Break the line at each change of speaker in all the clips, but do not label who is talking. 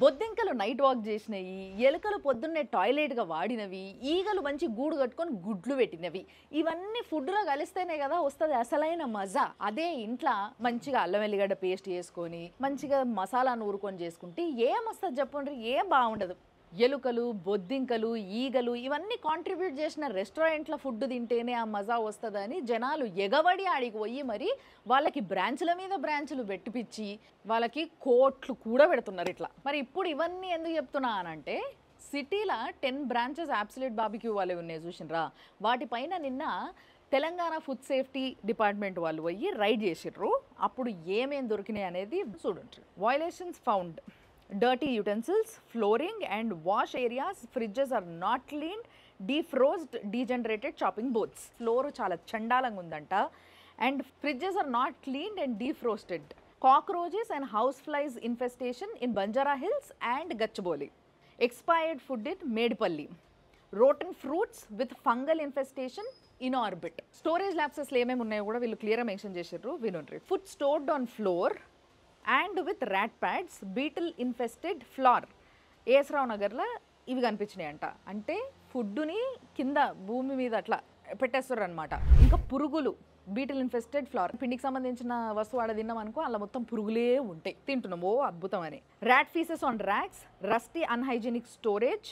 బొద్దింకలు night walk చేసినవి, ఎలుకలు పొద్దున్నే టాయిలెట్గా వాడినవి, ఈగలు మంచి గూడు కట్టుకొని గుడ్లు పెట్టినవి, ఇవన్నీ ఫుడ్లో కలిస్తేనే కదా వస్తుంది అసలైన మజా. అదే ఇంట్లో మంచిగా అల్లం వెల్లిగడ్డ పేస్ట్ చేసుకొని మంచిగా మసాలా నూరుకొని చేసుకుంటే ఏం వస్తుంది చెప్పండి, ఏం బాగుండదు. ఎలుకలు, బొద్దింకలు, ఈగలు ఇవన్నీ కాంట్రిబ్యూట్ చేసిన రెస్టారెంట్ల ఫుడ్ తింటేనే ఆ మజా వస్తుందని జనాలు ఎగబడి ఆడికి పోయి మరి వాళ్ళకి బ్రాంచ్ల మీద బ్రాంచ్లు పెట్టిపిచ్చి వాళ్ళకి కోట్లు కూడా పెడుతున్నారు ఇట్లా. మరి ఇప్పుడు ఇవన్నీ ఎందుకు చెప్తున్నా అనంటే సిటీలో 10 బ్రాంచెస్ అబ్సల్యూట్ బార్బిక్యూ వాళ్ళే ఉన్నాయి చూసినరా. వాటిపైన నిన్న తెలంగాణ ఫుడ్ సేఫ్టీ డిపార్ట్మెంట్ వాళ్ళు పోయి రైడ్ చేసిర్రు. అప్పుడు ఏమేం దొరికినాయి అనేది చూడండి. Violations found: dirty utensils, flooring and wash areas, fridges are not cleaned, defrosted, degenerated chopping boards. Floor చాలా చండాలంగా ఉందంట. And fridges are not cleaned and defrosted. Cockroaches and houseflies infestation in Banjara Hills and Gachibowli. Expired food in Medpalli. Rotten fruits with fungal infestation in orbit. Storage lapses ఏమేమి ఉన్నాయో కూడా వీళ్ళు క్లియర్గా mention చేశారు, వినుండ్రి. Food stored on floor and with rat pads, beetle infested floor. Esarao నగర్లో ఇవి కనిపించినాయి అంట. అంటే ఫుడ్ని కింద భూమి మీద అట్లా పెట్టేస్తారు అనమాట. ఇంకా పురుగులు, బీటిల్ ఇన్ఫెస్టెడ్ ఫ్లోర్. పిండికి సంబంధించిన వస్తువు ఆడ తిన్నాం అనుకో, అలా మొత్తం పురుగులే ఉంటాయి. తింటున్నాం, ఓ అద్భుతం అని. rat feces on racks, rusty unhygienic storage,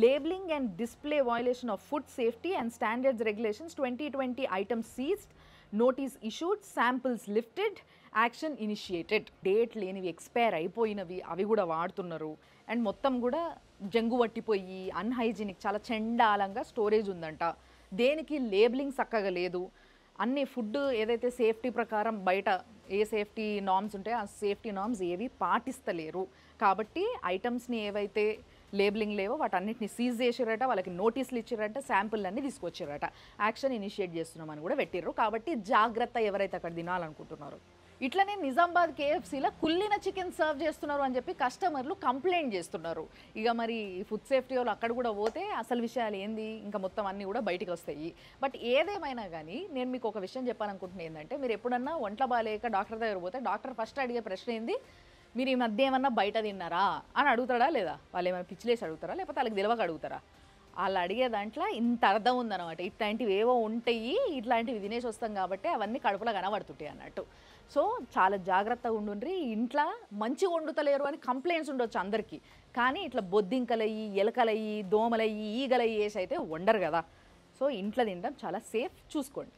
labeling and display violation of food safety and standards regulations 2020 items seized, notice issued, samples lifted, action initiated. Date లేనివి, ఎక్స్పైర్ అయిపోయినవి అవి కూడా వాడుతున్నారు. అండ్ మొత్తం కూడా జంగు పట్టిపోయి అన్హైజీనిక్, చాలా చండాలంగా స్టోరేజ్ ఉందంట. దేనికి లేబులింగ్ చక్కగా లేదు. అన్ని ఫుడ్ ఏదైతే సేఫ్టీ ప్రకారం బయట ఏ సేఫ్టీ నార్మ్స్ ఉంటాయో ఆ సేఫ్టీ నార్మ్స్ ఏవి పాటిస్తలేరు. కాబట్టి ఐటమ్స్ని ఏవైతే లేబులింగ్ లేవో వాటన్నిటిని సీజ్ చేసిరట, వాళ్ళకి నోటీసులు ఇచ్చిరట, శాంపుల్ అన్ని తీసుకొచ్చిరట. యాక్షన్ ఇనిషియేట్ చేస్తున్నామని కూడా పెట్టిర్రు. కాబట్టి జాగ్రత్త ఎవరైతే అక్కడ తినాలనుకుంటున్నారో. ఇట్లనే నిజామాబాద్ కేఎఫ్సీలో కుళ్ళిన చికెన్ సర్వ్ చేస్తున్నారు అని చెప్పి కస్టమర్లు కంప్లైంట్ చేస్తున్నారు. ఇక మరి ఫుడ్ సేఫ్టీ వాళ్ళు అక్కడ కూడా పోతే అసలు విషయాలు ఏంది, ఇంకా మొత్తం అన్నీ కూడా బయటికి వస్తాయి. బట్ ఏదేమైనా కానీ నేను మీకు ఒక విషయం చెప్పాలనుకుంటున్నాను. ఏంటంటే మీరు ఎప్పుడన్నా ఒంట్లో బాగాలేక డాక్టర్ దగ్గర పోతే డాక్టర్ ఫస్ట్ అడిగే ప్రశ్న ఏంది, మీరు ఈ మధ్య ఏమన్నా బయట తిన్నారా అని అడుగుతాడా లేదా? వాళ్ళు ఏమైనా పిచ్చిలేసి అడుగుతారా, లేకపోతే వాళ్ళకి తెలియక అడుగుతారా? వాళ్ళు అడిగే దాంట్లో ఇంత అర్థం ఉందన్నమాట. ఇట్లాంటివి ఏవో ఉంటాయి, ఇట్లాంటివి తినేసి వస్తాం కాబట్టి అవన్నీ కడుపులో కనబడుతుంటాయి అన్నట్టు. సో చాలా జాగ్రత్తగా ఉండుండ్రి. ఇంట్లో మంచిగా వండుతలేరు అని కంప్లైంట్స్ ఉండొచ్చు అందరికీ, కానీ ఇట్లా బొద్దింకలయ్యి, ఎలకలయ్యి, దోమలయ్యి, ఈగలయ్యి వేసి అయితే వండరు కదా. సో ఇంట్లో తినడం చాలా సేఫ్, చూసుకోండి.